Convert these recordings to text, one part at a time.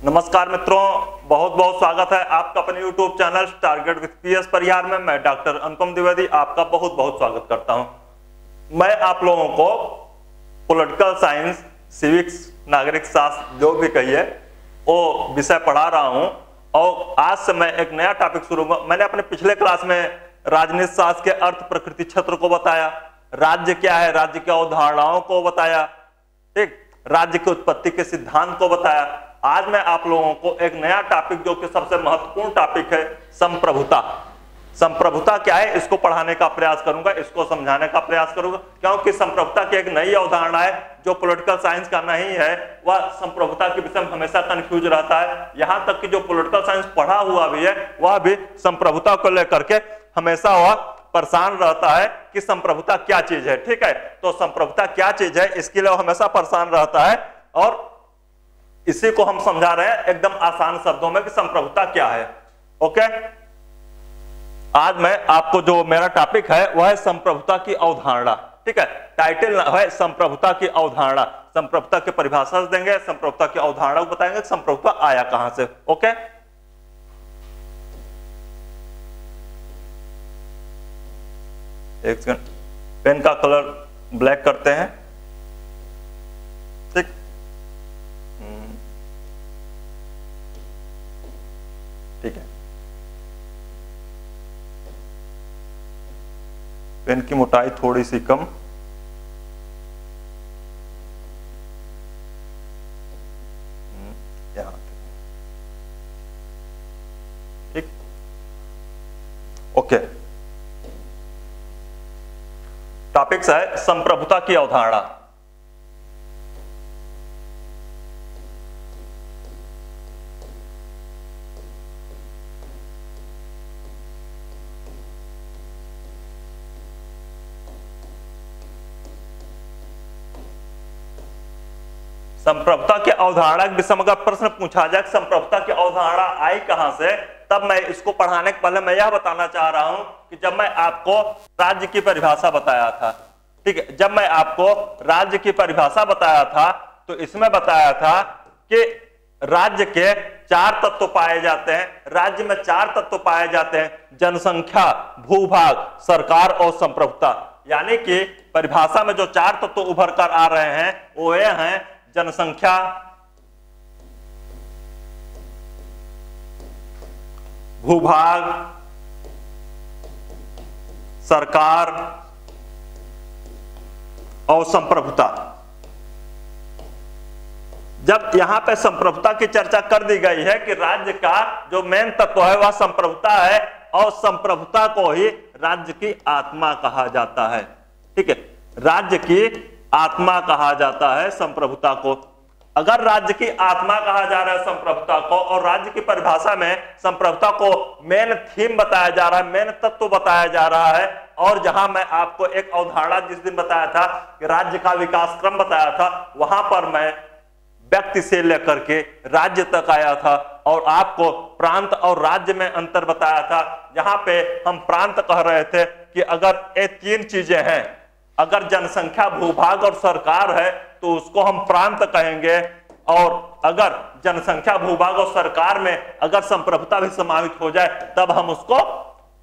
नमस्कार मित्रों, बहुत बहुत स्वागत है आपका अपने YouTube channel target with PS Parihar में। मैं डॉक्टर अनुपम द्विवेदी आपका बहुत बहुत स्वागत करता हूं। मैं आप लोगों को पॉलिटिकल साइंस, सिविक्स, नागरिक शास्त्र जो भी कहिए वो विषय पढ़ा रहा हूं और आज से मैं एक नया टॉपिक शुरू करूंगा। मैंने अपने पिछले क्लास में राजनीति शास्त्र के अर्थ प्रकृति क्षेत्र को बताया, राज्य क्या है, राज्य की अवधारणाओं को बताया, ठीक, राज्य की उत्पत्ति के सिद्धांत को बताया। आज मैं आप लोगों को एक नया टॉपिक जो कि सबसे महत्वपूर्ण टॉपिक है, संप्रभुता। संप्रभुता क्या है इसको पढ़ाने का प्रयास करूंगा, इसको समझाने का प्रयास करूंगा, क्योंकि संप्रभुता की एक नई अवधारणा है जो पॉलिटिकल साइंस का नहीं है। वह संप्रभुता के विषय में हमेशा कंफ्यूज रहता है। यहां तक कि जो पॉलिटिकल साइंस पढ़ा हुआ भी है वह भी संप्रभुता को लेकर के हमेशा वह परेशान रहता है कि संप्रभुता क्या चीज है। ठीक है, तो संप्रभुता क्या चीज है इसके लिए हमेशा परेशान रहता है और इसी को हम समझा रहे हैं एकदम आसान शब्दों में कि संप्रभुता क्या है। ओके, आज मैं आपको जो मेरा टॉपिक है वह है संप्रभुता की अवधारणा। ठीक है, टाइटल है संप्रभुता की अवधारणा। संप्रभुता की परिभाषा देंगे, संप्रभुता की अवधारणा को बताएंगे, संप्रभुता आया कहां से। ओके, एक सेकंड, पेन का कलर ब्लैक करते हैं। ठीक, ठीक है, पेन की मोटाई थोड़ी सी कम, यहां ठीक। ओके, टॉपिक्स है संप्रभुता की अवधारणा। संप्रभुता की अवधारणा के विषय में अगर प्रश्न पूछा जाए संप्रभुता की अवधारणा आई कहां से, तब मैं इसको पढ़ाने के पहले मैं यह बताना चाह रहा हूं कि जब मैं आपको राज्य की परिभाषा बताया था, ठीक है, जब मैं आपको राज्य की परिभाषा बताया था तो इसमें बताया था कि राज्य के 4 तत्व पाए जाते हैं। राज्य में 4 तत्व पाए जाते हैं, जनसंख्या, भूभाग, सरकार और संप्रभुता। यानी कि परिभाषा में जो 4 तत्व उभर कर आ रहे हैं वो ये हैं जनसंख्या, भूभाग, सरकार और संप्रभुता। जब यहां पे संप्रभुता की चर्चा कर दी गई है कि राज्य का जो मेन तत्व है वह संप्रभुता है और संप्रभुता को ही राज्य की आत्मा कहा जाता है। ठीक है, राज्य की आत्मा कहा जाता है संप्रभुता को। अगर राज्य की आत्मा कहा जा रहा है संप्रभुता को और राज्य की परिभाषा में संप्रभुता को मेन थीम बताया जा रहा है, मेन तत्व बताया जा रहा है, और जहां मैं आपको एक अवधारणा जिस दिन बताया था कि राज्य का विकास क्रम बताया था, वहां पर मैं व्यक्ति से लेकर के राज्य तक आया था और आपको प्रांत और राज्य में अंतर बताया था। जहां पे हम प्रांत कह रहे थे कि अगर ये 3 चीजें हैं, अगर जनसंख्या, भूभाग और सरकार है तो उसको हम प्रांत कहेंगे, और अगर जनसंख्या, भूभाग और सरकार में अगर संप्रभुता भी समावित हो जाए तब हम उसको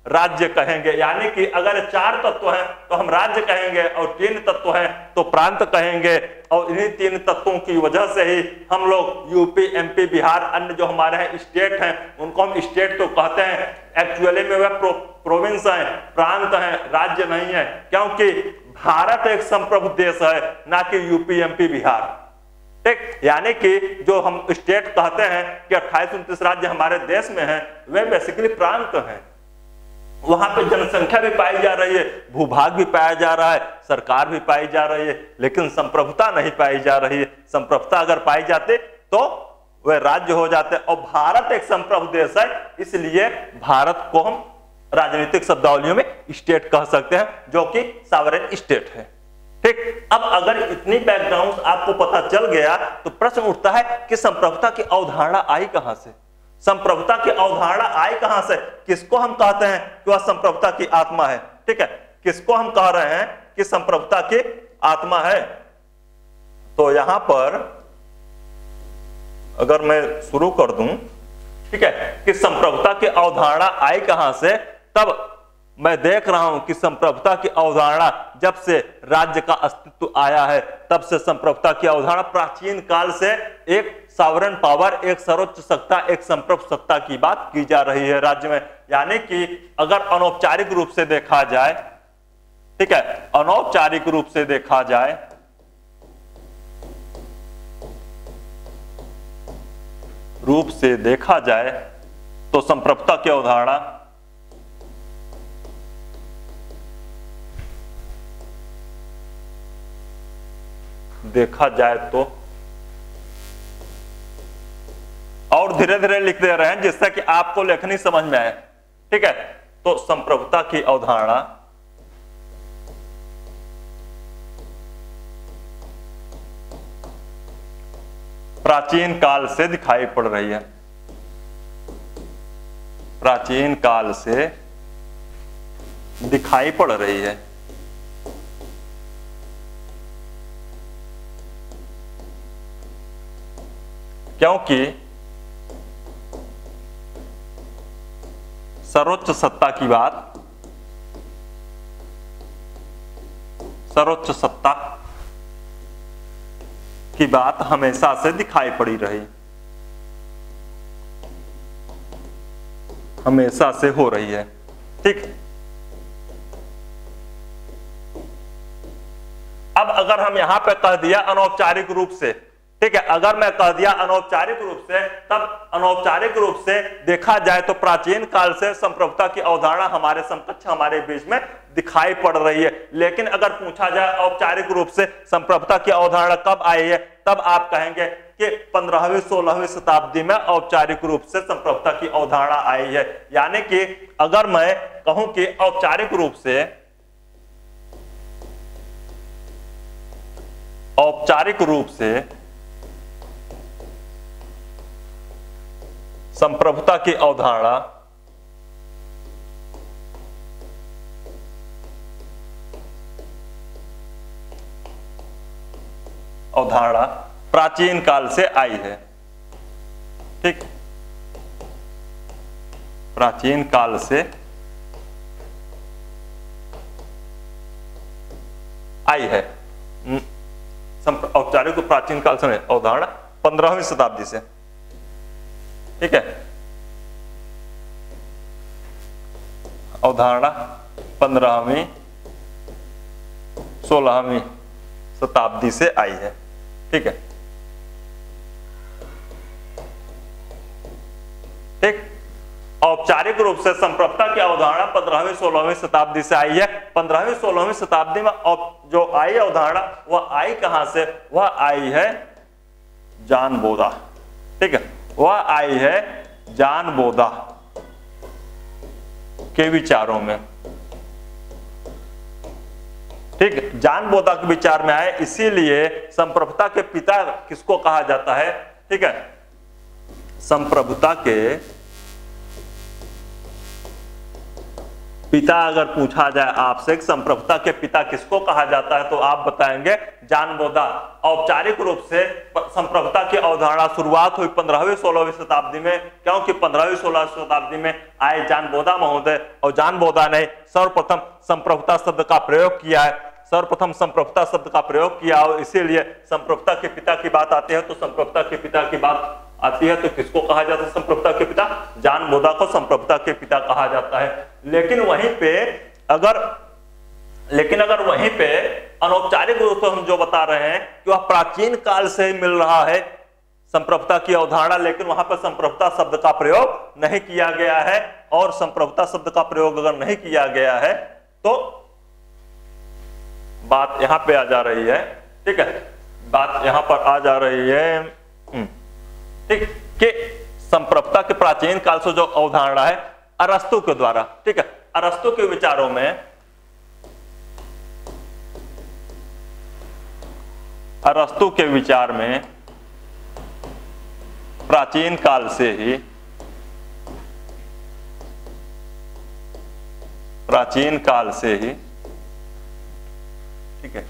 राज्य कहेंगे। यानी कि अगर 4 तत्व हैं तो हम राज्य कहेंगे और 3 तत्व हैं तो प्रांत कहेंगे, और इन्हीं 3 तत्वों की वजह से ही हम लोग यूपी, एमपी, बिहार, अन्य जो हमारे हैं स्टेट हैं उनको हम स्टेट तो कहते हैं, एक्चुअली में वह प्रोविंस है, प्रांत है, राज्य नहीं है, क्योंकि भारत एक संप्रभु देश है, ना कि यूपी, एमपी, बिहार। ठीक, यानी कि जो हम स्टेट कहते हैं कि 28-29 राज्य हमारे देश में हैं, वे बेसिकली प्रांत हैं। वहां पे जनसंख्या भी पाई जा रही है, भूभाग भी पाया जा रहा है, सरकार भी पाई जा रही है, लेकिन संप्रभुता नहीं पाई जा रही है। संप्रभुता अगर पाई जाते तो वह राज्य हो जाते, और भारत एक संप्रभु देश है, इसलिए भारत को हम राजनीतिक शब्दावलियों में स्टेट कह सकते हैं, जो कि सॉवरेन स्टेट है। ठीक, अब अगर इतनी बैकग्राउंड आपको पता चल गया तो प्रश्न उठता है कि संप्रभुता की अवधारणा आई कहां से। संप्रभुता की अवधारणा आई कहां से, किसको हम कहते हैं कि वह संप्रभुता की आत्मा है। ठीक है, किसको हम कह रहे हैं कि संप्रभुता की आत्मा है। तो यहां पर अगर मैं शुरू कर दूं, ठीक है, कि संप्रभुता की अवधारणा आई कहां से, तब मैं देख रहा हूं कि संप्रभुता की अवधारणा जब से राज्य का अस्तित्व आया है, तब से संप्रभुता की अवधारणा प्राचीन काल से एक सॉवरेन पावर, एक सर्वोच्च सत्ता, एक संप्रभु सत्ता की बात की जा रही है राज्य में। यानी कि अगर अनौपचारिक रूप से देखा जाए, ठीक है, अनौपचारिक रूप से देखा जाए तो संप्रभुता की अवधारणा देखा जाए तो, और धीरे धीरे लिख दे रहे हैं जिससे कि आपको लेखनी समझ में आए, ठीक है। तो संप्रभुता की अवधारणा प्राचीन काल से दिखाई पड़ रही है, प्राचीन काल से दिखाई पड़ रही है। क्योंकि सर्वोच्च सत्ता की बात, सर्वोच्च सत्ता की बात हमेशा से दिखाई पड़ी रही, हमेशा से हो रही है, ठीक। अब अगर हम यहां पे कह दिया अनौपचारिक रूप से, ठीक है, अगर मैं कह दिया अनौपचारिक रूप से, तब अनौपचारिक रूप से देखा जाए तो प्राचीन काल से संप्रभुता की अवधारणा हमारे समकक्ष, हमारे बीच में दिखाई पड़ रही है। लेकिन अगर पूछा जाए औपचारिक रूप से संप्रभुता की अवधारणा कब आई है, तब आप कहेंगे कि 15वीं 16वीं शताब्दी में औपचारिक रूप से संप्रभुता की अवधारणा आई है। यानी कि अगर मैं कहूं कि औपचारिक रूप से, औपचारिक रूप से संप्रभुता की अवधारणा प्राचीन काल से आई है, ठीक, प्राचीन काल से आई है। औपचारिक प्राचीन काल से अवधारणा 15वीं शताब्दी से, ठीक है, अवधारणा 15वीं 16वीं शताब्दी से आई है, ठीक है, ठीक। औपचारिक रूप से संप्रभुता की अवधारणा 15वीं 16वीं शताब्दी से आई है। 15वीं 16वीं शताब्दी में जो आई अवधारणा, वह आई कहां से, वह आई है जॉन बोधा, ठीक है, वह आई है जॉन बोधा के विचारों में, ठीक, जॉन बोधा के विचार में आए। इसीलिए संप्रभुता के पिता किसको कहा जाता है, ठीक है, संप्रभुता के पिता अगर पूछा जाए आपसे संप्रभुता के पिता किसको कहा जाता है, तो आप बताएंगे जॉन बोधा। औपचारिक रूप से संप्रभुता की अवधारणा शुरुआत हुई 15वीं 16वीं शताब्दी में, क्योंकि 15वीं 16वीं शताब्दी में आए जॉन बोधा महोदय, और जॉन बोधा ने सर्वप्रथम संप्रभुता शब्द का प्रयोग किया है, सर्वप्रथम संप्रभुता शब्द का प्रयोग किया, और इसीलिए संप्रभुता के पिता की बात आती है। तो संप्रभुता के पिता की बात आती है तो किसको कहा जाता है संप्रभुता के पिता, जॉन बोधा को संप्रभुता के पिता कहा जाता है। लेकिन वहीं अगर वहीं पे अनौपचारिक रूप से हम जो बता रहे हैं कि वह प्राचीन काल से मिल रहा है संप्रभुता की अवधारणा, लेकिन वहां पर संप्रभुता शब्द का प्रयोग नहीं किया गया है। और संप्रभुता शब्द का प्रयोग अगर नहीं किया गया है तो बात यहां पे आ जा रही है, ठीक है, बात यहां पर आ जा रही है, ठीक, कि संप्रभुता के प्राचीन काल से जो अवधारणा है अरस्तु के द्वारा, ठीक है, अरस्तु के विचारों में, अरस्तु के विचार में प्राचीन काल से ही, प्राचीन काल से ही, ठीक है,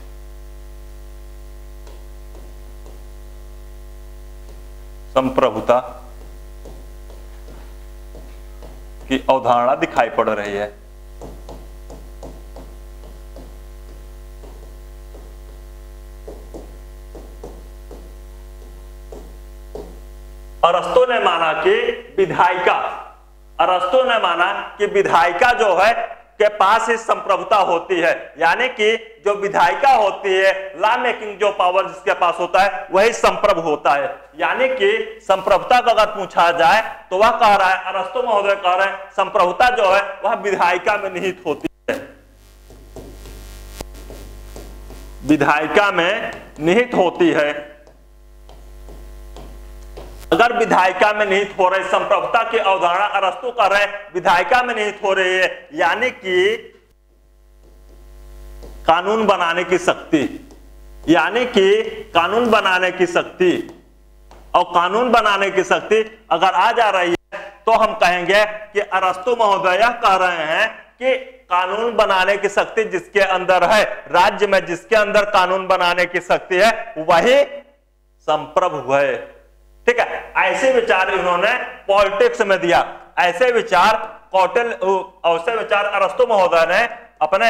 संप्रभुता की अवधारणा दिखाई पड़ रही है। अरस्तु ने माना कि विधायिका जो है के पास ही संप्रभुता होती है, यानी कि जो विधायिका होती है, लॉ मेकिंग जो पावर जिसके पास होता है वही संप्रभु होता है। यानी कि संप्रभुता का अगर पूछा जाए तो वह कह रहा है, अरस्तु महोदय कह रहे हैं, संप्रभुता जो है वह विधायिका में निहित होती है, विधायिका में निहित होती है। अगर विधायिका में निहित हो रही संप्रभुता की अवधारणा अरस्तु कर रहे विधायिका में निहित हो रही है, यानी कि कानून बनाने की शक्ति, यानी कि कानून बनाने की शक्ति, और कानून बनाने की शक्ति अगर आ जा रही है तो हम कहेंगे कि अरस्तु महोदय कह रहे हैं कि कानून बनाने की शक्ति जिसके अंदर है, राज्य में जिसके अंदर कानून बनाने की शक्ति है वही संप्रभु है। ठीक है, ऐसे विचार इन्होंने पॉलिटिक्स में दिया। ऐसे विचार अरस्तु महोदय ने अपने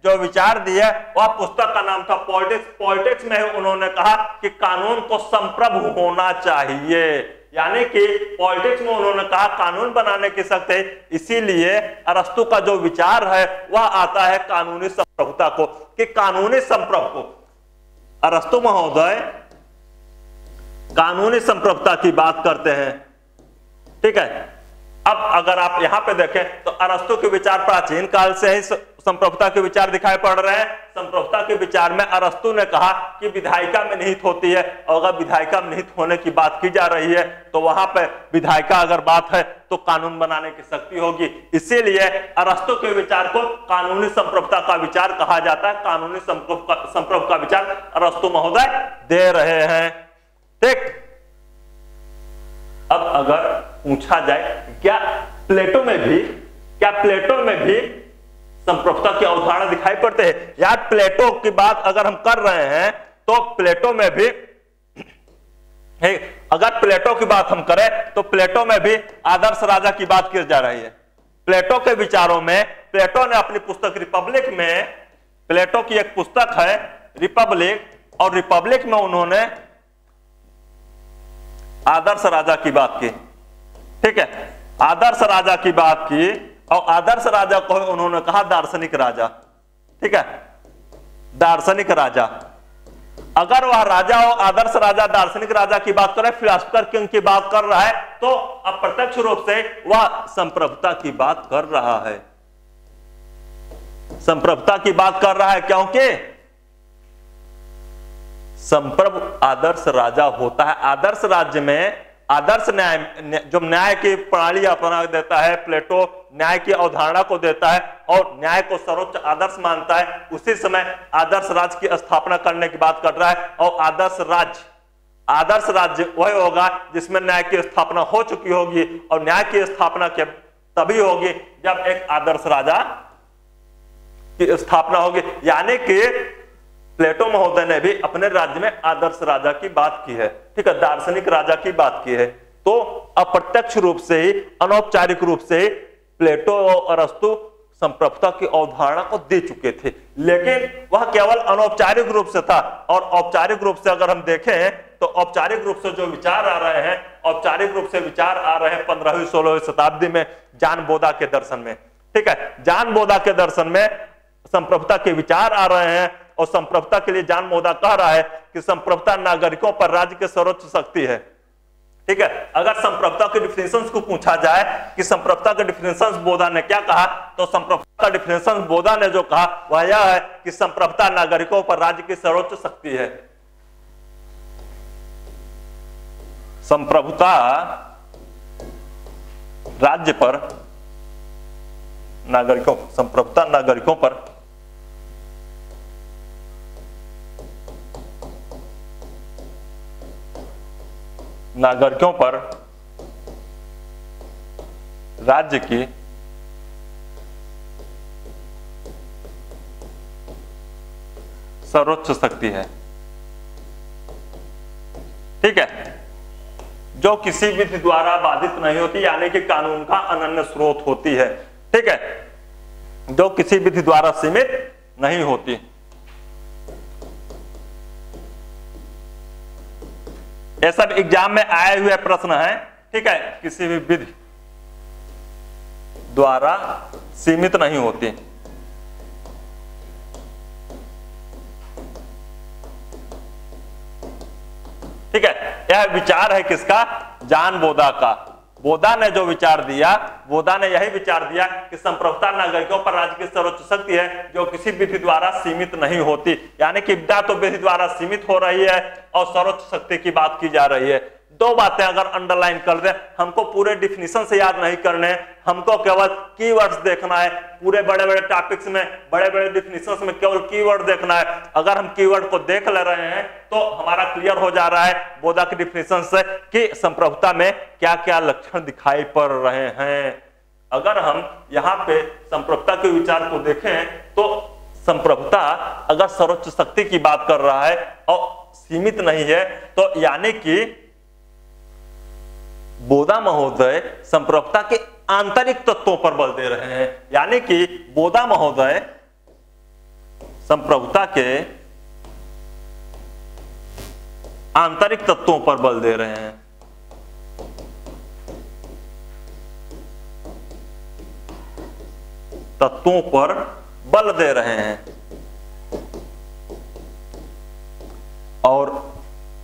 जो विचार दिए वह पुस्तक का नाम था पॉलिटिक्स। पॉलिटिक्स में उन्होंने कहा कि कानून को संप्रभु होना चाहिए, यानी कि पॉलिटिक्स में उन्होंने कहा कानून बनाने की शक्ति, इसीलिए अरस्तु का जो विचार है वह आता है कानूनी संप्रभुता को, कि कानूनी संप्रभु को। अरस्तु महोदय कानूनी संप्रभुता की बात करते हैं। ठीक है, अब अगर आप यहां पे देखें तो अरस्तु के विचार प्राचीन काल से ही संप्रभुता के विचार दिखाई पड़ रहे हैं। संप्रभुता के विचार में अरस्तु ने कहा कि विधायिका में निहित होती है, और अगर विधायिका में निहित होने की बात की जा रही है तो वहां पे विधायिका अगर बात है तो कानून बनाने की शक्ति होगी। इसीलिए अरस्तु के विचार को कानूनी संप्रभुता का विचार कहा जाता है। कानूनी संप्रभु का विचार अरस्तु महोदय दे रहे हैं। ठीक, अब अगर पूछा जाए क्या प्लेटो में भी संप्रभुता की अवधारणा दिखाई पड़ते हैं? यार प्लेटो की बात अगर हम कर रहे हैं तो प्लेटो में भी, अगर प्लेटो की बात हम करें तो प्लेटो में भी आदर्श राजा की बात की जा रही है। प्लेटो के विचारों में, प्लेटो ने अपनी पुस्तक रिपब्लिक में, प्लेटो की एक पुस्तक है रिपब्लिक, और रिपब्लिक में उन्होंने आदर्श राजा की बात की। ठीक है, आदर्श राजा की बात की, और आदर्श राजा को उन्होंने कहा दार्शनिक राजा। ठीक है, दार्शनिक राजा। अगर वह राजा हो, आदर्श राजा, दार्शनिक राजा की बात कर रहा है, फिलॉसफर किंग की बात कर रहा है, तो अप्रत्यक्ष रूप से वह संप्रभुता की बात कर रहा है। संप्रभुता की बात कर रहा है क्योंकि संप्रभु आदर्श राजा होता है। आदर्श राज्य में आदर्श न्याय, जो न्याय की प्रणाली अपना देता है, प्लेटो न्याय की अवधारणा को देता है और न्याय को सर्वोच्च आदर्श मानता है, उसी समय आदर्श राज्य की स्थापना करने की बात कर रहा है। और आदर्श राज्य वही होगा जिसमें न्याय की स्थापना हो चुकी होगी, और न्याय की स्थापना तभी होगी जब एक आदर्श राजा की स्थापना होगी। यानी कि प्लेटो महोदय ने भी अपने राज्य में आदर्श राजा की बात की है। ठीक है, दार्शनिक राजा की बात की है। तो अप्रत्यक्ष रूप से ही, अनौपचारिक रूप से ही प्लेटो और अरस्तु संप्रभुता की अवधारणा को दे चुके थे, लेकिन वह केवल अनौपचारिक रूप से था। और औपचारिक रूप से अगर हम देखें तो औपचारिक रूप से जो विचार आ रहे हैं, औपचारिक रूप से विचार आ रहे हैं 15वीं 16वीं शताब्दी में जॉन बोधा के दर्शन में। ठीक है, जॉन बोधा के दर्शन में संप्रभुता के विचार आ रहे हैं, और संप्रभुता के लिए जॉन बोधा कह रहा है कि संप्रभुता नागरिकों पर राज्य की सर्वोच्च शक्ति है। ठीक है, अगर संप्रभुता के डिफिनेशंस को पूछा जाए कि संप्रभुता के डिफिनेशंस बोधा ने क्या कहा, तो संप्रभुता का डिफिनेशंस बोधा ने जो कहा वह यह है कि संप्रभुता नागरिकों पर राज्य की सर्वोच्च शक्ति है। संप्रभुता राज्य पर, नागरिकों, संप्रभुता नागरिकों पर राज्य की सर्वोच्च शक्ति है। ठीक है, जो किसी विधि द्वारा बाधित नहीं होती, यानी कि कानून का अनन्य स्रोत होती है। ठीक है, जो किसी विधि द्वारा सीमित नहीं होती। ये सब एग्जाम में आए हुए प्रश्न हैं। ठीक है, किसी भी विधि द्वारा सीमित नहीं होती। ठीक है, यह विचार है किसका? जॉन बोधा का। बोधा ने जो विचार दिया, बोधा ने यही विचार दिया कि संप्रभुता नागरिकों पर राज्य की सर्वोच्च शक्ति है जो किसी विधि द्वारा सीमित नहीं होती। यानी कि विधा तो विधि द्वारा सीमित हो रही है और सर्वोच्च शक्ति की बात की जा रही है। दो बातें अगर अंडरलाइन कर दे, हमको पूरे डिफिनीशन से याद नहीं करने, हमको केवल कीवर्ड्स देखना है। पूरे बड़े बड़े टॉपिक्स में, बड़े बड़े डिफिनीशंस में केवल कीवर्ड देखना है। अगर हम कीवर्ड को देख ले रहे हैं तो हमारा क्लियर हो जा रहा है बोधा की डिफिनीशन से कि संप्रभुता में क्या क्या लक्षण दिखाई पड़ रहे हैं। अगर हम यहाँ पे संप्रभुता के विचार को देखें तो संप्रभुता अगर सर्वोच्च शक्ति की बात कर रहा है और सीमित नहीं है, तो यानी कि बोधा महोदय संप्रभुता के आंतरिक तत्वों पर बल दे रहे हैं। यानी कि बोधा महोदय संप्रभुता के आंतरिक तत्वों पर बल दे रहे हैं। तत्वों पर बल दे रहे हैं और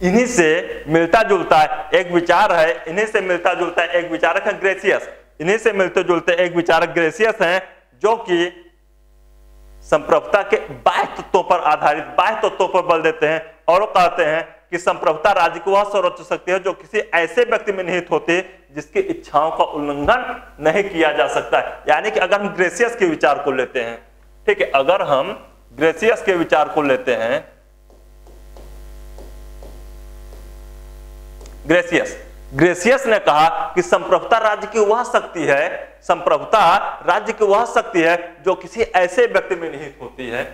इन्हीं से मिलता जुलता है एक विचार है। इन्हीं से मिलता जुलता है एक विचारक है ग्रेसियस। इन्हीं से मिलते जुलते एक विचारक ग्रेसियस हैं जो कि संप्रभुता के बाह्य तत्वों पर आधारित बाह्य तत्वों पर बल देते हैं और वो कहते हैं कि संप्रभुता राज्य की वह सर्वोच्च शक्ति है जो किसी ऐसे व्यक्ति में निहित होती है जिसकी इच्छाओं का उल्लंघन नहीं किया जा सकता है। यानी कि अगर हम ग्रेसियस के विचार को लेते हैं, ठीक है, अगर हम ग्रेसियस के विचार को लेते हैं, ग्रेसियस ने कहा कि संप्रभुता राज्य की वह शक्ति है, संप्रभुता राज्य की वह शक्ति है जो किसी ऐसे व्यक्ति में निहित होती है।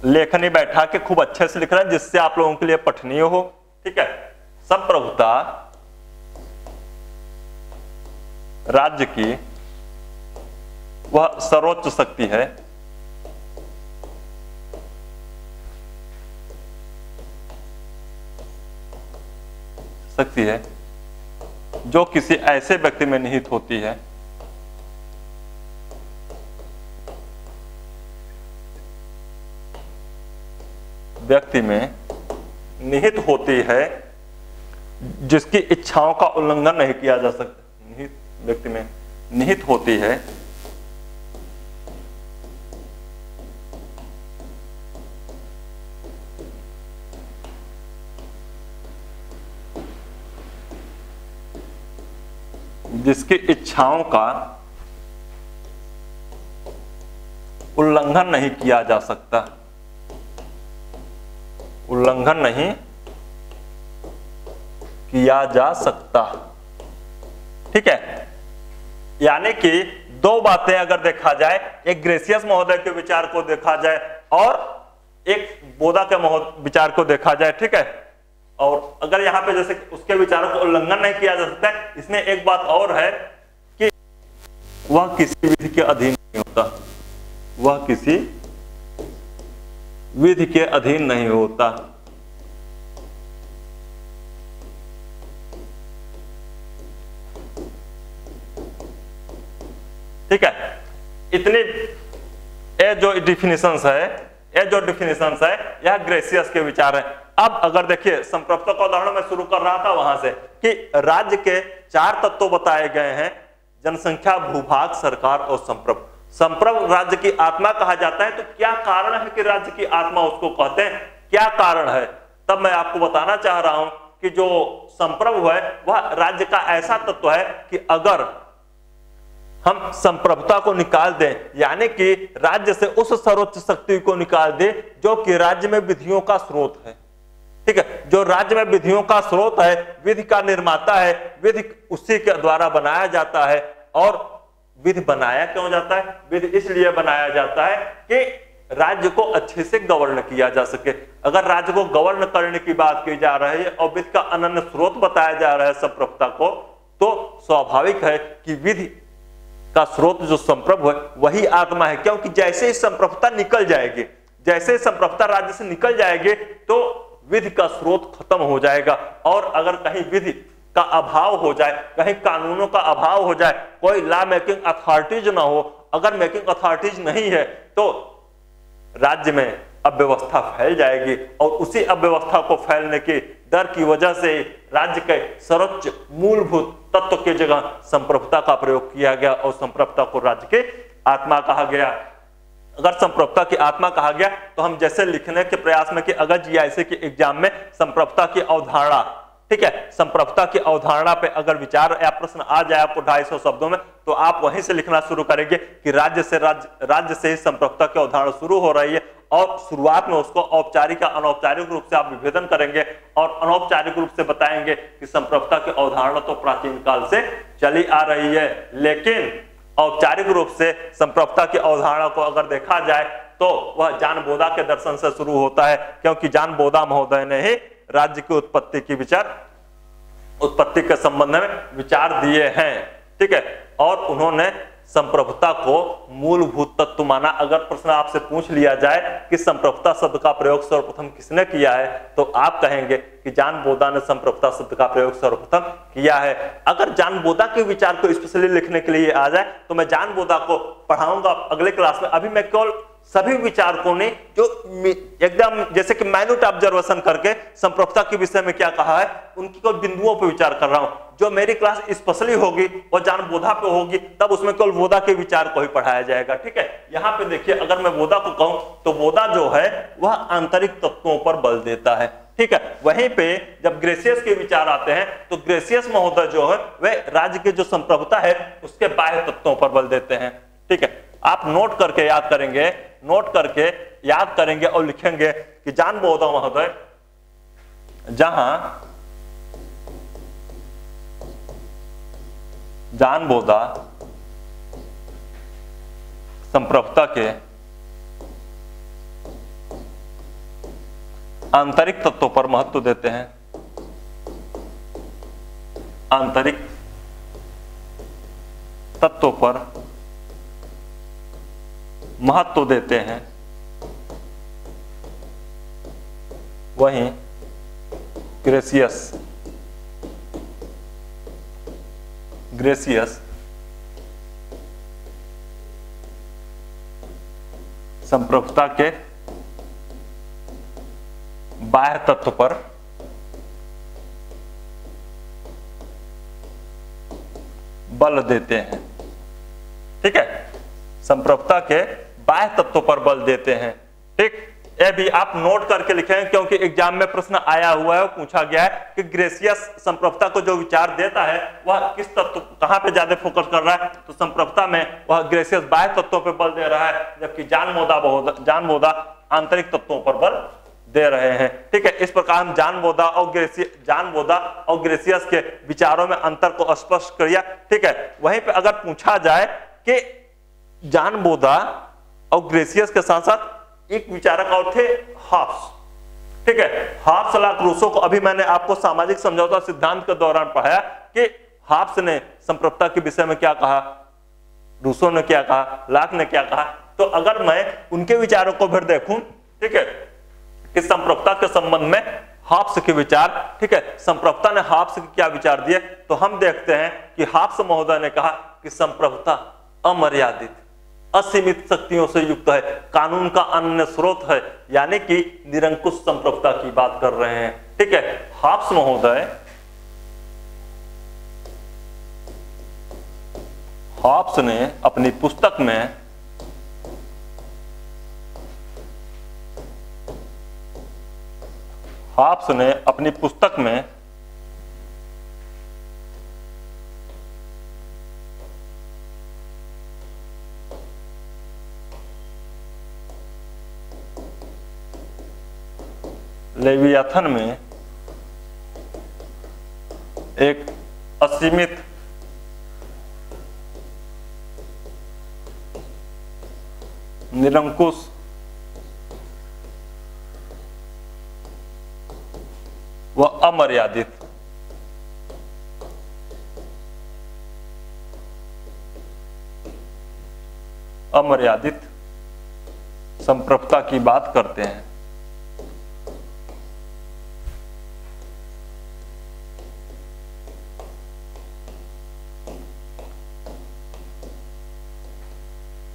लेखनी बैठा के खूब अच्छे से लिख रहे हैं जिससे आप लोगों के लिए पठनीय हो। ठीक है, संप्रभुता राज्य की वह सर्वोच्च शक्ति है जो किसी ऐसे व्यक्ति में निहित होती है जिसकी इच्छाओं का उल्लंघन नहीं किया जा सकता। व्यक्ति में निहित होती है जिसकी इच्छाओं का उल्लंघन नहीं किया जा सकता, उल्लंघन नहीं किया जा सकता। ठीक है, यानी कि दो बातें अगर देखा जाए, एक ग्रेसियस महोदय के विचार को देखा जाए और एक बोधा के विचार को देखा जाए। ठीक है, और अगर यहां पे जैसे उसके विचारों को उल्लंघन नहीं किया जा सकता है, इसमें एक बात और है कि वह किसी विधि के अधीन नहीं होता, वह किसी विधि के अधीन नहीं होता। ठीक है, इतनी ये जो डिफिनेशंस है यह ग्रेसियस के विचार है। अब अगर देखिए संप्रभुता का उदाहरण मैं शुरू कर रहा था वहां से कि राज्य के 4 तत्व बताए गए हैं, जनसंख्या, भूभाग, सरकार और संप्रभु। संप्रभु राज्य की आत्मा कहा जाता है, तो क्या कारण है कि राज्य की आत्मा उसको कहते हैं, क्या कारण है? तब मैं आपको बताना चाह रहा हूं कि जो संप्रभु है वह राज्य का ऐसा तत्व है कि अगर हम संप्रभुता को निकाल दें, यानी कि राज्य से उस सर्वोच्च शक्ति को निकाल दे जो कि राज्य में विधियों का स्रोत है। ठीक है, जो राज्य में विधियों का स्रोत है, विधि का निर्माता है, विधि उसी के द्वारा बनाया जाता है। और विधि बनाया क्यों जाता है? विधि इसलिए बनाया जाता है कि राज्य को अच्छे से गवर्न किया जा सके। अगर राज्य को गवर्न करने की बात की जा रही है और विधि का अनन्य स्रोत बताया जा रहा है संप्रभुता को, तो स्वाभाविक है कि विधि का स्रोत जो संप्रभु है वही आत्मा है, क्योंकि जैसे ही संप्रभुता निकल जाएगी, जैसे ही संप्रभुता राज्य से निकल जाएगी तो विधि का स्रोत खत्म हो जाएगा। और अगर कहीं विधि का अभाव हो जाए, कहीं कानूनों का अभाव हो जाए, कोई लॉ मेकिंग अथॉरिटीज ना हो, अगर मेकिंग अथॉरिटीज नहीं है तो राज्य में अव्यवस्था फैल जाएगी और उसी अव्यवस्था को फैलने की डर की वजह से राज्य के सर्वोच्च मूलभूत तत्व की जगह संप्रभुता का प्रयोग किया गया और संप्रभुता को राज्य की आत्मा कहा गया। अगर संप्रभुता की आत्मा कहा गया तो हम जैसे लिखने के प्रयास में कि अगर जीआईसी के एग्जाम में संप्रभुता की अवधारणा, ठीक है, संप्रभुता की अवधारणा पे अगर विचार या प्रश्न आ जाए आपको 250 शब्दों में, तो आप वहीं से लिखना शुरू करेंगे कि राज्य से ही संप्रभुता की अवधारणा शुरू हो रही है और शुरुआत में उसको औपचारिक या अनौपचारिक रूप से आप विभेदन करेंगे और अनौपचारिक रूप से बताएंगे कि संप्रभुता की अवधारणा तो प्राचीन काल से चली आ रही है, लेकिन औपचारिक रूप से संप्रभुता की अवधारणा को अगर देखा जाए तो वह जॉन बोधा के दर्शन से शुरू होता है, क्योंकि जॉन बोधा महोदय ने ही राज्य की उत्पत्ति के संबंध में विचार दिए हैं, ठीक है, और उन्होंने संप्रभुता को मूलभूत तत्व माना। अगर प्रश्न आपसे पूछ लिया जाए कि संप्रभुता शब्द का प्रयोग सर्वप्रथम किसने किया है, तो आप कहेंगे कि जॉन बोधा ने संप्रभुता शब्द का प्रयोग सर्वप्रथम किया है। अगर जॉन बोधा के विचार को स्पेशली लिखने के लिए आ जाए तो मैं जॉन बोधा को पढ़ाऊंगा अगले क्लास में। अभी मैं केवल सभी विचारकों ने जो एकदम जैसे कि माइन्यूट ऑब्जर्वेशन करके संप्रभुता के विषय में क्या कहा है उनकी केवल बिंदुओं पर विचार कर रहा हूं। जो मेरी क्लास स्पेशली होगी और जॉन बोधा पे होगी तब उसमें केवल बोधा के विचार को ही पढ़ाया जाएगा, ठीक है। यहाँ पे देखिए, अगर मैं बोधा को कहूं तो बोधा जो है वह आंतरिक तत्वों पर बल देता है, ठीक है। वहीं पे जब ग्रेसियस के विचार आते हैं तो ग्रेसियस महोदय जो है वह राज्य की जो संप्रभुता है उसके बाह्य तत्वों पर बल देते हैं, ठीक है। आप नोट करके याद करेंगे, नोट करके याद करेंगे और लिखेंगे कि जॉन बोधा महोदय जहां जॉन बोधा संप्रभुता के आंतरिक तत्वों पर महत्व देते हैं, आंतरिक तत्वों पर महत्व देते हैं, वहीं ग्रेसियस संप्रभुता के बाह्य तत्व पर बल देते हैं, ठीक है। संप्रभुता के बाह्य तत्वों पर बल देते हैं, ठीक। ये भी आप नोट करके लिखें क्योंकि एग्जाम में प्रश्न आया हुआ है, पूछा गया है कि ग्रेसियस संप्रभुता को जो विचार देता है वह किस तत्व कहां पे ज्यादा फोकस कर रहा है, तो संप्रभुता में वह ग्रेसियस बाह्य तत्वों पर बल दे रहा है, जबकि जॉन बोधा आंतरिक तत्वों पर बल दे रहे हैं, ठीक है। इस प्रकार हम जॉन बोधा और ग्रेसियस के विचारों में अंतर को स्पष्ट किया, ठीक है। वहीं पे अगर पूछा जाए कि जॉन बोधा और ग्रेसियस के साथ साथ एक विचारक और थे हॉब्स, ठीक है। हॉब्स लाक रूसो को अभी मैंने आपको सामाजिक समझौता सिद्धांत के दौरान पढ़ाया कि हॉब्स ने संप्रभुता के विषय में क्या कहा, रूसो ने क्या कहा, लाक ने क्या कहा। तो अगर मैं उनके विचारों को फिर देखूं, ठीक है, कि संप्रभुता के संबंध में हॉब्स के विचार, ठीक है, संप्रभुता ने हॉब्स के क्या विचार दिए, तो हम देखते हैं कि हॉब्स महोदय ने कहा कि संप्रभुता अमर्यादित असीमित शक्तियों से युक्त है, कानून का अन्य स्रोत है, यानी कि निरंकुश संप्रभुता की बात कर रहे हैं, ठीक है। हॉब्स ने अपनी पुस्तक में लेवियाथन में एक असीमित निरंकुश व अमर्यादित संप्रभुता की बात करते हैं।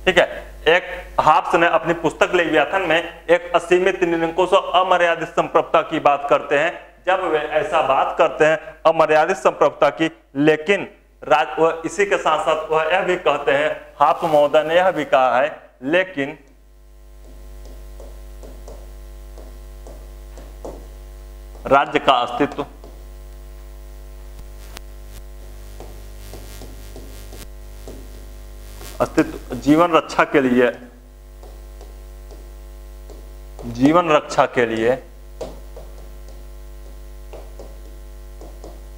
ठीक है, एक हाब्स ने अपनी पुस्तक लेवियाथन में एक असीमित निरंकुश और अमर्यादित संप्रभुता की बात करते हैं। जब वे ऐसा बात करते हैं अमर्यादित संप्रभुता की, लेकिन वह इसी के साथ साथ वह यह भी कहते हैं, हाब्स महोदय ने यह भी कहा है, लेकिन राज्य का अस्तित्व जीवन रक्षा के लिए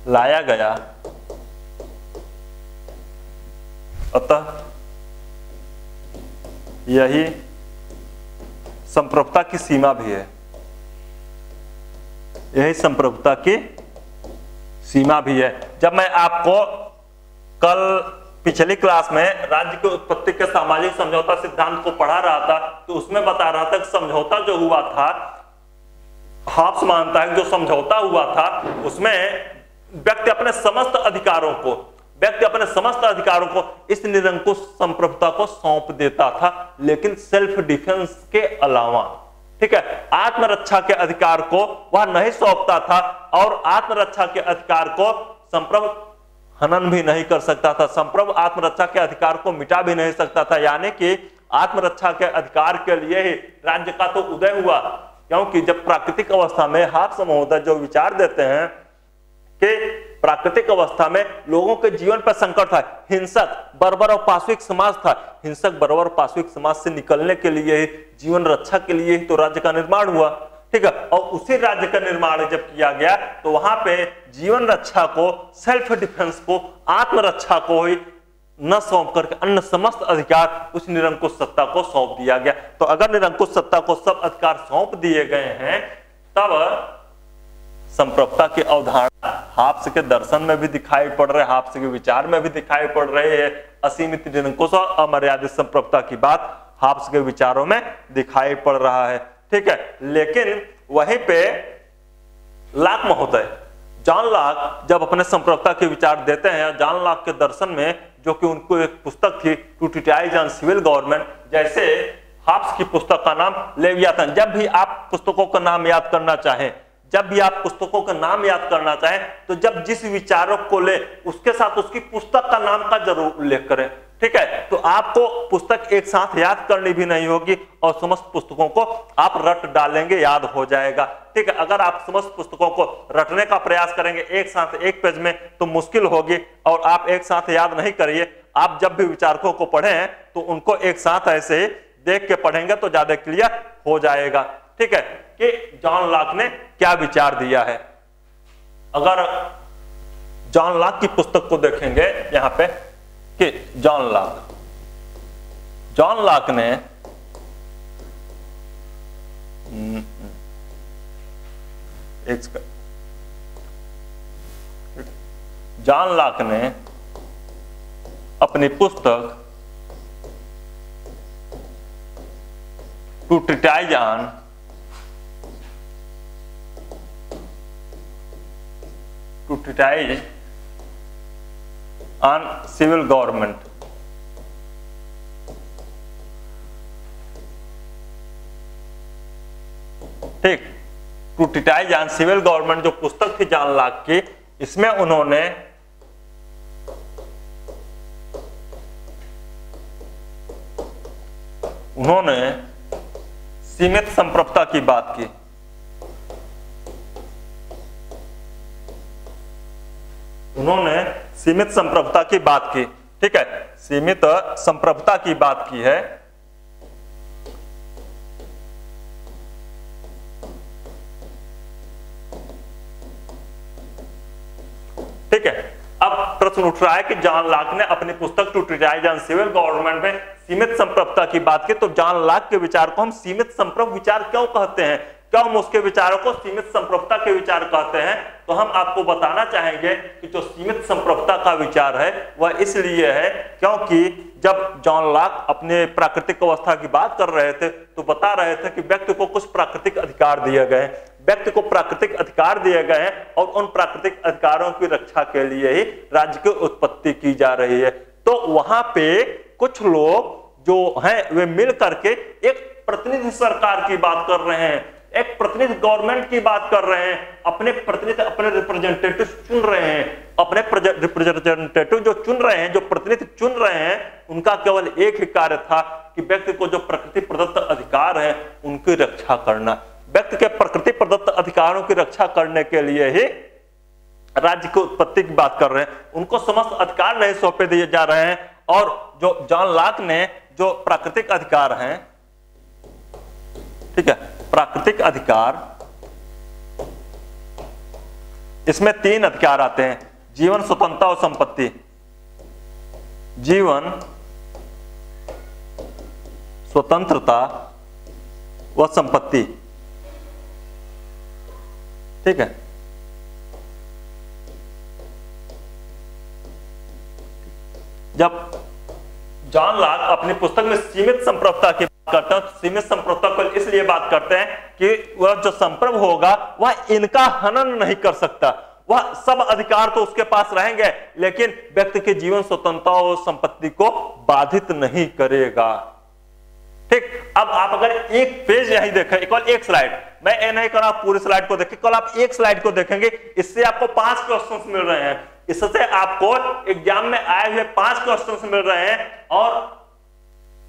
लाया गया, अतः यही संप्रभुता की सीमा भी है। यही संप्रभुता की सीमा भी है। जब मैं आपको कल पिछली क्लास में राज्य की उत्पत्ति के सामाजिक समझौता सिद्धांत को पढ़ा रहा था, तो उसमें बता रहा था कि समझौता जो हुआ था, हाब्स मानता है जो समझौता हुआ था उसमें व्यक्ति अपने समस्त अधिकारों को इस निरंकुश संप्रभुता को सौंप देता था, लेकिन सेल्फ डिफेंस के अलावा, ठीक है, आत्मरक्षा के अधिकार को वह नहीं सौंपता था, और आत्मरक्षा के अधिकार को संप्रभु हनन भी नहीं कर सकता था। संप्रभु आत्मरक्षा के अधिकार को मिटा भी नहीं सकता था। यानी कि आत्मरक्षा के अधिकार के लिए ही राज्य का तो उदय हुआ, क्योंकि जब प्राकृतिक अवस्था में हाब्स महोदय जो विचार देते हैं कि प्राकृतिक अवस्था में लोगों के जीवन पर संकट था, हिंसक बर्बर और पाशविक समाज था, हिंसक बर्बर और पाशविक समाज से निकलने के लिए, जीवन रक्षा के लिए ही तो राज्य का निर्माण हुआ। ठीक है, और उसी राज्य का निर्माण जब किया गया तो वहां पे जीवन रक्षा को, सेल्फ डिफेंस को, आत्मरक्षा को ही न सौंप करके अन्य समस्त अधिकार उस निरंकुश सत्ता को सौंप दिया गया। तो अगर निरंकुश सत्ता को सब अधिकार सौंप दिए गए हैं, तब संप्रभुता की अवधारणा हाब्स के दर्शन में भी दिखाई पड़ रहे, हाब्स के विचार में भी दिखाई पड़ रही है। असीमित निरंकुश और अमर्यादित संप्रभुता की बात हाब्स के विचारों में दिखाई पड़ रहा है। ठीक है, लेकिन वहीं पे लॉक महोदय, जॉन लॉक जब अपने संप्रभुता के विचार देते हैं, जॉन लॉक के दर्शन में, जो कि उनको एक पुस्तक थी two treatise on civil government, जैसे हाब्स की पुस्तक का नाम लेवियाथन। जब भी आप पुस्तकों का नाम याद करना चाहें, तो जब जिस विचारों को ले उसके साथ उसकी पुस्तक का नाम का जरूर उल्लेख करें। ठीक है, तो आपको पुस्तक एक साथ याद करनी भी नहीं होगी और समस्त पुस्तकों को आप रट डालेंगे, याद हो जाएगा। ठीक है, अगर आप समस्त पुस्तकों को रटने का प्रयास करेंगे एक साथ एक पेज में तो मुश्किल होगी, और आप एक साथ याद नहीं करिए। आप जब भी विचारकों को पढ़ें तो उनको एक साथ ऐसे ही देख के पढ़ेंगे तो ज्यादा क्लियर हो जाएगा। ठीक है, कि जॉन लॉक ने क्या विचार दिया है। अगर जॉन लॉक की पुस्तक को देखेंगे यहां पे, कि जॉन लॉक ने अपनी पुस्तक two treatise on civil government, ठीक, two treatise on civil government जो पुस्तक थी जॉन लॉक की, इसमें उन्होंने सीमित संप्रभुता की बात की। सीमित संप्रभुता की बात की। ठीक है, सीमित संप्रभुता की बात की है। ठीक है, अब प्रश्न उठ रहा है कि जॉन लॉक ने अपनी पुस्तक two treatise on civil government में सीमित संप्रभुता की बात की, तो जॉन लॉक के विचार को हम सीमित संप्रभु विचार क्यों कहते हैं? क्यों हम उसके विचारों को सीमित संप्रभुता के विचार कहते हैं? तो हम आपको बताना चाहेंगे कि जो सीमित संप्रभुता का विचार है वह इसलिए है क्योंकि जब जॉन लॉक अपने प्राकृतिक अवस्था की बात कर रहे थे तो बता रहे थे कि व्यक्ति को कुछ प्राकृतिक अधिकार दिए गए हैं, व्यक्ति को प्राकृतिक अधिकार दिए गए हैं और उन प्राकृतिक अधिकारों की रक्षा के लिए ही राज्य की उत्पत्ति की जा रही है। तो वहां पे कुछ लोग जो हैं वे मिल करके एक प्रतिनिधि सरकार की बात कर रहे हैं, एक प्रतिनिधि गवर्नमेंट की बात कर रहे हैं, अपने प्रतिनिधि अपने रिप्रेजेंटेटिव चुन रहे हैं, अपने रिप्रेजेंटेटिव जो चुन रहे हैं, जो प्रतिनिधि चुन रहे हैं, उनका केवल एक ही कार्य था कि व्यक्ति को जो प्रकृति प्रदत्त अधिकार है उनकी रक्षा करना। व्यक्ति के प्रकृति प्रदत्त अधिकारों की रक्षा करने के लिए ही राज्य की उत्पत्ति की बात कर रहे हैं। उनको समस्त अधिकार नहीं सौंपे दिए जा रहे हैं। और जो जॉन लॉक ने जो प्राकृतिक अधिकार हैं, ठीक है, प्राकृतिक अधिकार, इसमें 3 अधिकार आते हैं: जीवन, स्वतंत्रता और संपत्ति। जीवन, स्वतंत्रता व संपत्ति, ठीक है। जब जॉन लॉक अपनी पुस्तक में सीमित संप्रभुता की बात करते हैं तो सीमित संप्रभुता को इसलिए बात करते हैं कि वह जो संप्रभु होगा वह इनका हनन नहीं कर सकता, वह सब अधिकार तो उसके पास रहेंगे लेकिन व्यक्ति के जीवन, स्वतंत्रता और संपत्ति को बाधित नहीं करेगा। ठीक, अब आप अगर एक पेज यही देखें, केवल एक स्लाइड, मैं ये नहीं कर रहा पूरी स्लाइड को देखें, केवल आप एक स्लाइड को देखेंगे, इससे आपको 5 क्वेश्चंस मिल रहे हैं। इससे आपको एग्जाम में आए हुए 5 क्वेश्चंस मिल रहे हैं। और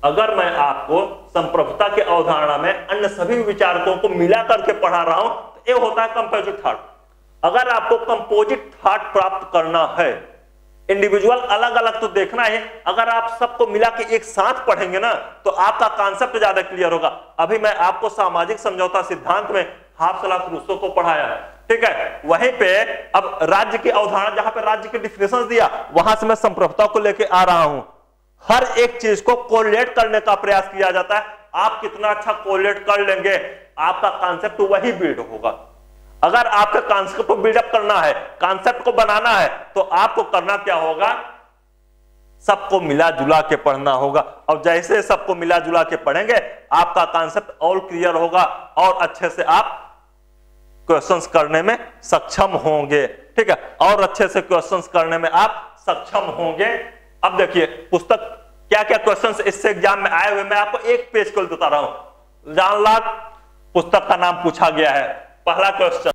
अगर मैं आपको संप्रभुता की अवधारणा में अन्य सभी विचारकों को मिला करके पढ़ा रहा हूं तो ये होता है कंपोजिट थॉट। अगर आपको कंपोजिट थॉट प्राप्त करना है, इंडिविजुअल अलग अलग तो देखना है, अगर आप सबको मिला के एक साथ पढ़ेंगे ना तो आपका कॉन्सेप्ट ज्यादा क्लियर होगा। अभी मैं आपको सामाजिक समझौता सिद्धांत में हाफिज रूसो को पढ़ाया है, ठीक है। वहीं पे अब राज्य की अवधारणा, जहां पे राज्य के डिफिनेशन दिया, वहां से मैं संप्रभुता को लेके आ रहा हूं। हर एक चीज को कोरिलेट करने का प्रयास किया जाता है। आप कितना अच्छा कोरिलेट कर लेंगे, आपका कॉन्सेप्ट वही बिल्ड होगा। अगर आपका कॉन्सेप्ट को बिल्डअप करना है, कॉन्सेप्ट को बनाना है, तो आपको करना क्या होगा? सबको मिला जुला के पढ़ना होगा। और जैसे सबको मिला जुला के पढ़ेंगे आपका कॉन्सेप्ट और क्लियर होगा और अच्छे से आप क्वेश्चंस करने में सक्षम होंगे, ठीक है। और अच्छे से क्वेश्चंस करने में आप सक्षम होंगे। अब देखिए पुस्तक क्या क्या क्वेश्चंस इससे एग्जाम में आए हुए, मैं आपको एक पेज को बता रहा हूं। जॉन लॉक पुस्तक का नाम पूछा गया है, पहला क्वेश्चन,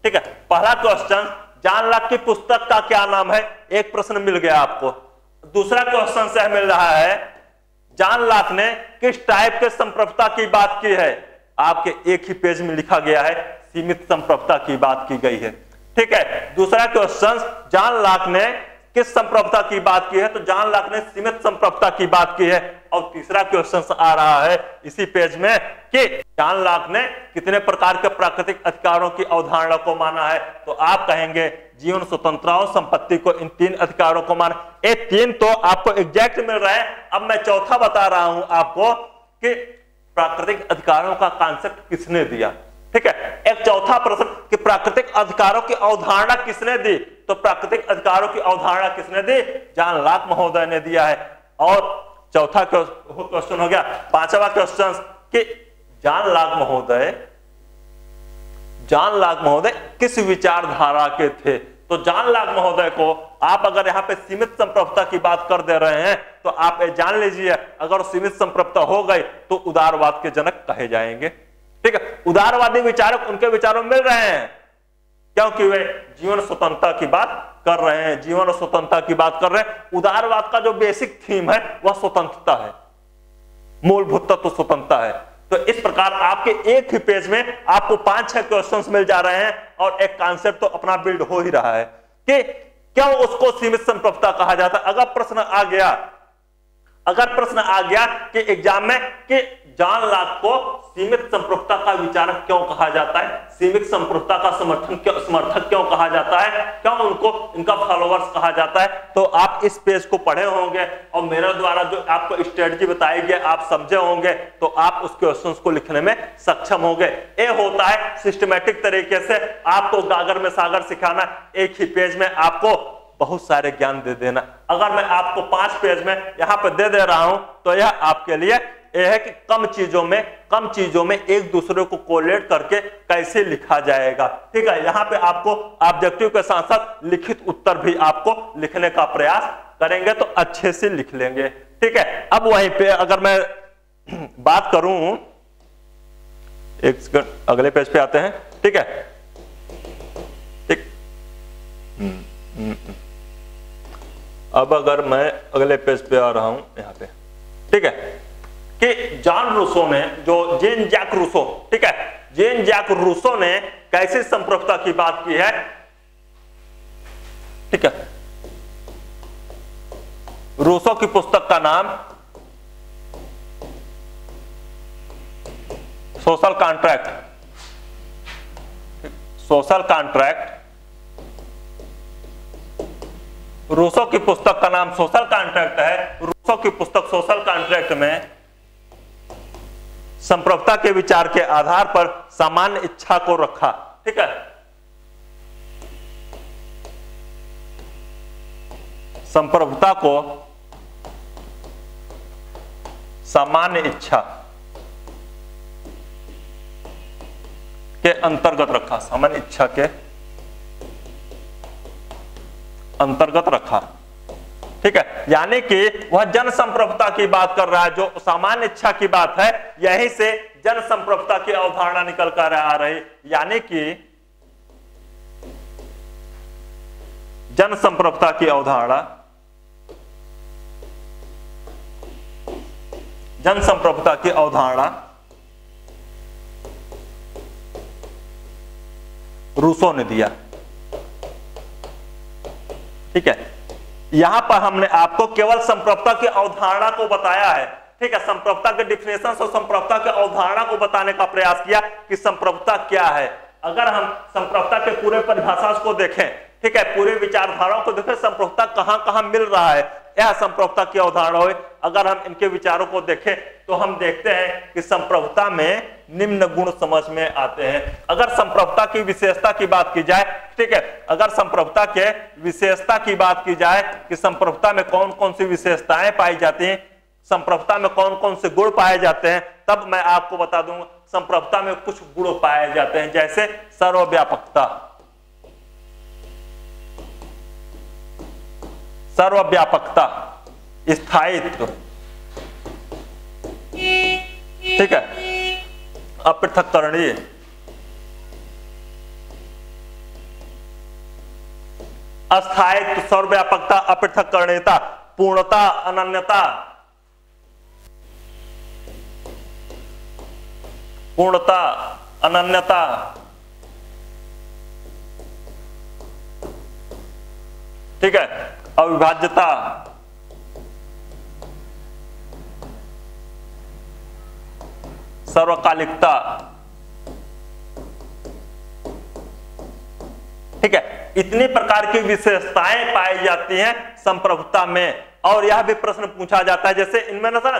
ठीक है। पहला क्वेश्चन, जॉन लॉक की पुस्तक का क्या नाम है? एक प्रश्न मिल गया आपको। दूसरा क्वेश्चन से मिल रहा है, जॉन लॉक ने किस टाइप के संप्रभुता की बात की है? आपके एक ही पेज में लिखा गया है, सीमित संप्रभुता की बात की गई है, ठीक है। दूसरा क्वेश्चन, जॉन लॉक ने किस संप्रभुता की बात की है? तो जॉन लॉक ने सीमित संप्रभुता की बात की है। और तीसरा क्वेश्चन आ रहा है इसी पेज में कि जॉन लॉक ने कितने प्रकार के प्राकृतिक अधिकारों की अवधारणा को माना है? तो आप कहेंगे जीवन, स्वतंत्रता और संपत्ति को, इन 3 अधिकारों को माना। ये 3 तो आपको एग्जैक्ट मिल रहा है। अब मैं चौथा बता रहा हूं आपको कि प्राकृतिक अधिकारों का कॉन्सेप्ट किसने दिया, ठीक है। एक चौथा प्रश्न कि प्राकृतिक अधिकारों की अवधारणा किसने दी? तो प्राकृतिक अधिकारों की अवधारणा किसने दी? जॉन लॉक महोदय ने दिया है। और चौथा क्वेश्चन हो गया। पांचवा क्वेश्चन कि जॉन लॉक महोदय किस विचारधारा के थे? तो जॉन लॉक महोदय को आप अगर यहाँ पे सीमित संप्रभुता की बात कर दे रहे हैं तो आप जान लीजिए, अगर सीमित संप्रभुता हो गई तो उदारवाद के जनक कहे जाएंगे, ठीक है। उदारवादी विचारक उनके विचारों में मिल रहे हैं क्योंकि वे जीवन स्वतंत्रता की बात कर रहे हैं, जीवन और स्वतंत्रता की बात कर रहे हैं। उदारवाद का जो बेसिक थीम है वह स्वतंत्रता है, मूलभूत तत्व स्वतंत्रता है। तो इस प्रकार आपके एक ही पेज में आपको 5-6 क्वेश्चंस मिल जा रहे हैं और एक कॉन्सेप्ट तो अपना बिल्ड हो ही रहा है कि क्यों उसको सीमित संप्रभुता कहा जाता है। अगर प्रश्न आ गया अगर प्रश्न आ गया कि एग्जाम में कि जॉन लॉक को सीमित संप्रभुता का विचारक क्यों कहा जाता है, सीमित संप्रभुता का समर्थक क्यों कहा जाता है, क्यों उनको इनका फॉलोअर्स कहा जाता है, तो आप इस पेज को पढ़े होंगे और मेरे द्वारा जो आपको स्ट्रेटजी बताई गई आप समझे होंगे, तो आप उस क्वेश्चंस को लिखने में सक्षम होंगे। ये होता है सिस्टमैटिक तरीके से आपको गागर में सागर सिखाना, एक ही पेज में आपको बहुत सारे ज्ञान दे देना। अगर मैं आपको 5 पेज में यहाँ पे दे रहा हूं तो यह आपके लिए यह है कि कम चीजों में एक दूसरे को कोलेट करके कैसे लिखा जाएगा। ठीक है, यहाँ पे आपको ऑब्जेक्टिव के साथ साथ लिखित उत्तर भी आपको लिखने का प्रयास करेंगे तो अच्छे से लिख लेंगे। ठीक है, अब वहीं पे अगर मैं बात करूं, एक सेकंड अगले पेज पे आते हैं। ठीक है, ठीक, अब अगर मैं अगले पेज पे आ रहा हूं यहाँ पे, ठीक है, कि जॉन रूसो ने, जो जेन जैक रूसो, ठीक है, जेन जैक रूसो ने कैसे संप्रभुता की बात की है। ठीक है, रूसो की पुस्तक का नाम social contract, social contract, Rousseau की पुस्तक का नाम सोशल कॉन्ट्रैक्ट है। रूसो की पुस्तक सोशल कॉन्ट्रैक्ट में संप्रभुता के विचार के आधार पर सामान्य इच्छा को रखा। ठीक है, संप्रभुता को सामान्य इच्छा के अंतर्गत रखा, सामान्य इच्छा के अंतर्गत रखा। ठीक है, यानी कि वह जन संप्रभुता की बात कर रहा है, जो सामान्य इच्छा की बात है, यहीं से जन संप्रभुता की अवधारणा निकल कर आ रही, यानी कि जन संप्रभुता की अवधारणा, जन संप्रभुता की अवधारणा रूसो ने दिया। ठीक है, यहां पर हमने आपको केवल संप्रभुता की अवधारणा को बताया है। ठीक है, संप्रभुता के डिफिनेशन और संप्रभुता की अवधारणा को बताने का प्रयास किया कि संप्रभुता क्या है। अगर हम संप्रभुता के पूरे परिभाषा को देखें, ठीक है, पूरे विचारधाराओं को देखें, संप्रभुता कहां कहां मिल रहा है, यह संप्रभुता की अवधारणा है। अगर हम इनके विचारों को देखें तो हम देखते हैं कि संप्रभुता में निम्न गुण समझ में आते हैं। अगर संप्रभुता की विशेषता की बात की जाए, ठीक है, अगर संप्रभुता के विशेषता की बात की जाए कि संप्रभुता में कौन कौन सी विशेषताएं पाई जाती हैं, संप्रभुता में कौन कौन से गुण पाए जाते हैं, तब मैं आपको बता दूंगा। संप्रभुता में कुछ गुण पाए जाते हैं, जैसे सर्वव्यापकता, सर्वव्यापकता, स्थायित्व, ठीक है, अपृथककरणीय, अस्थायित्व, सर्वव्यापकता, अपृथककरणीयता, पूर्णता, अनन्यता, पूर्णता, अनन्यता, ठीक है, अविभाज्यता, सर्वकालिकता। ठीक है, इतनी प्रकार की विशेषताएं पाई जाती हैं संप्रभुता में। और यह भी प्रश्न पूछा जाता है, जैसे इनमें ना सर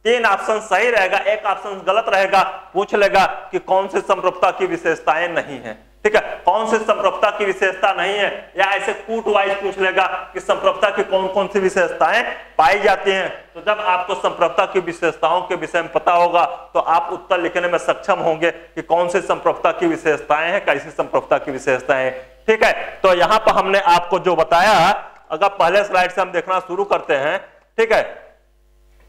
3 ऑप्शन सही रहेगा, एक ऑप्शन गलत रहेगा, पूछ लेगा कि कौन से संप्रभुता की विशेषताएं नहीं है। ठीक है, कौन से संप्रभुता की विशेषता नहीं है, या ऐसे कूट वाइज पूछ लेगा कि संप्रभुता की कौन कौन सी विशेषताएं पाई जाती हैं। तो जब आपको संप्रभुता की विशेषताओं के विषय में पता होगा तो आप उत्तर लिखने में सक्षम होंगे कि कौन से संप्रभुता की विशेषताएं हैं, कैसी संप्रभुता की विशेषताएं हैं। ठीक है, तो यहां पर हमने आपको जो बताया, अगर पहले स्लाइड से हम देखना शुरू करते हैं, ठीक है,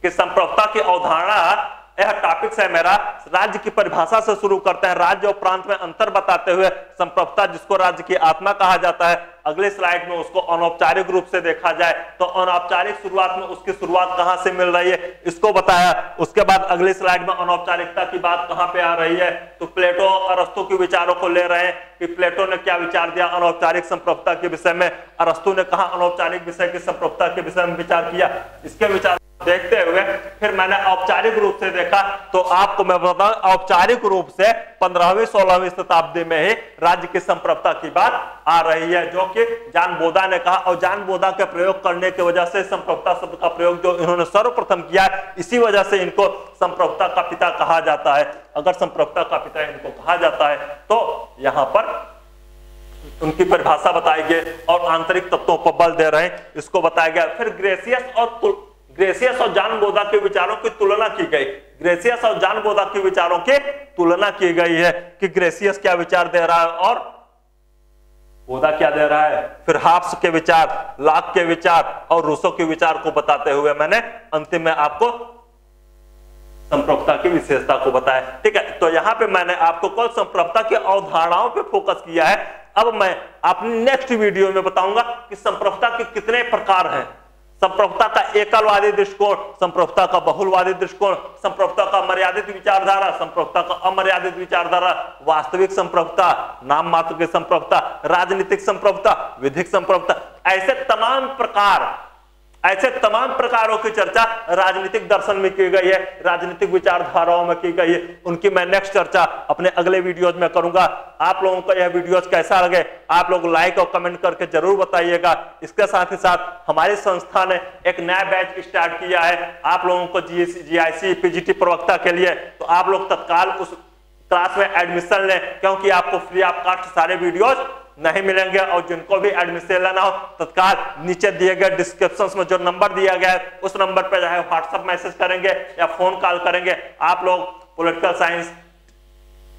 कि संप्रभुता की अवधारणा, यह टॉपिक्स है मेरा। राज्य की परिभाषा से शुरू करते हैं, राज्य और प्रांत में अंतर बताते हुए संप्रभुता, जिसको राज्य की आत्मा कहा जाता है। अगले स्लाइड में उसको अनौपचारिक रूप से देखा जाए तो अनौपचारिक शुरुआत में उसकी शुरुआत कहां से मिल रही है इसको बताया। उसके बाद अगली स्लाइड में अनौपचारिकता की बात कहां पे आ रही है, तो प्लेटो और अरस्तु के विचारों को ले रहे हैं कि प्लेटो ने क्या विचार दिया अनौपचारिक संप्रभुता के विषय में, अरस्तु ने कहा अनौपचारिक विषय की संप्रभुता के विषय में विचार किया। इसके विचार देखते हुए फिर मैंने औपचारिक रूप से देखा, तो आपको मैं बताऊं औपचारिक रूप से 15वीं 16वीं शताब्दी में ही राज्य की संप्रभुता की बात आ रही है, जो कि जॉन बोधा ने कहा। और जॉन बोधा के प्रयोग करने की वजह से संप्रभुता शब्द का प्रयोग जो इन्होंने सर्वप्रथम किया, इसी वजह से इनको संप्रभुता का पिता कहा जाता है। अगर संप्रभुता का पिता इनको कहा जाता है तो यहां पर उनकी परिभाषा बताई गई और आंतरिक तत्वों पर बल दे रहे हैं, इसको बताया गया। फिर ग्रेसियस और जॉन बोधा के विचारों की तुलना की गई। ग्रेसियस और जॉन बोधा के विचारों की तुलना की गई है कि ग्रेसियस क्या विचार दे रहा है और बोधा क्या दे रहा है। फिर हाब्स के विचार, लॉक के विचार और रूसो के विचार को बताते हुए मैंने अंतिम में आपको संप्रभुता की विशेषता को बताया। ठीक है, तो यहां पे मैंने आपको कल संप्रभुता की अवधारणाओं पे फोकस किया है। अब मैं अपनी नेक्स्ट वीडियो में बताऊंगा कि संप्रभुता के कितने प्रकार हैं। संप्रभुता का एकलवादी दृष्टिकोण, संप्रभुता का बहुलवादी दृष्टिकोण, संप्रभुता का मर्यादित विचारधारा, संप्रभुता का अमर्यादित विचारधारा, वास्तविक संप्रभुता, नाम मात्र की संप्रभुता, राजनीतिक संप्रभुता, विधिक संप्रभुता, ऐसे तमाम प्रकारों की चर्चा राजनीतिक दर्शन में की गई है, राजनीतिक विचारधाराओं में की गई है। उनकी मैं नेक्स्ट चर्चा अपने अगले वीडियोज में करूंगा। आप लोगों को यह वीडियोज कैसा लगे आप लोग लाइक और कमेंट करके जरूर बताइएगा। इसके साथ ही साथ हमारी संस्था ने एक नया बैच स्टार्ट किया है आप लोगों को जीआईसी पीजीटी प्रवक्ता के लिए, तो आप लोग तत्काल उस क्लास में एडमिशन लें, क्योंकि आपको फ्री ऑफ कॉस्ट सारे वीडियोज नहीं मिलेंगे। और जिनको भी एडमिशन लेना हो तत्काल नीचे दिए गए डिस्क्रिप्शन में जो नंबर दिया गया है उस नंबर पर चाहे व्हाट्सएप मैसेज करेंगे या फोन कॉल करेंगे। आप लोग political science,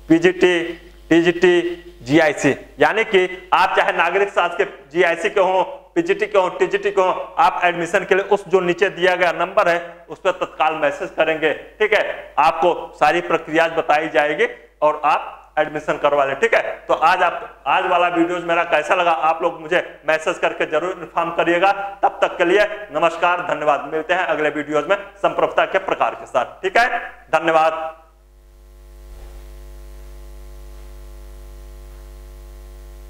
PGT, TGT, GIC, यानी कि आप चाहे नागरिक शास्त्र के जीआईसी के हो, पीजीटी के हो, टीजीटी के हो, आप एडमिशन के लिए उस जो नीचे दिया गया नंबर है उस पर तत्काल मैसेज करेंगे। ठीक है, आपको सारी प्रक्रिया बताई जाएगी और आप एडमिशन करवा ले। ठीक है, तो आज वाला वीडियोस मेरा कैसा लगा आप लोग मुझे मैसेज करके जरूर इन्फॉर्म करिएगा। तब तक के लिए नमस्कार, धन्यवाद। मिलते हैं अगले वीडियोस में संप्रभुता के प्रकार के साथ। ठीक है, धन्यवाद।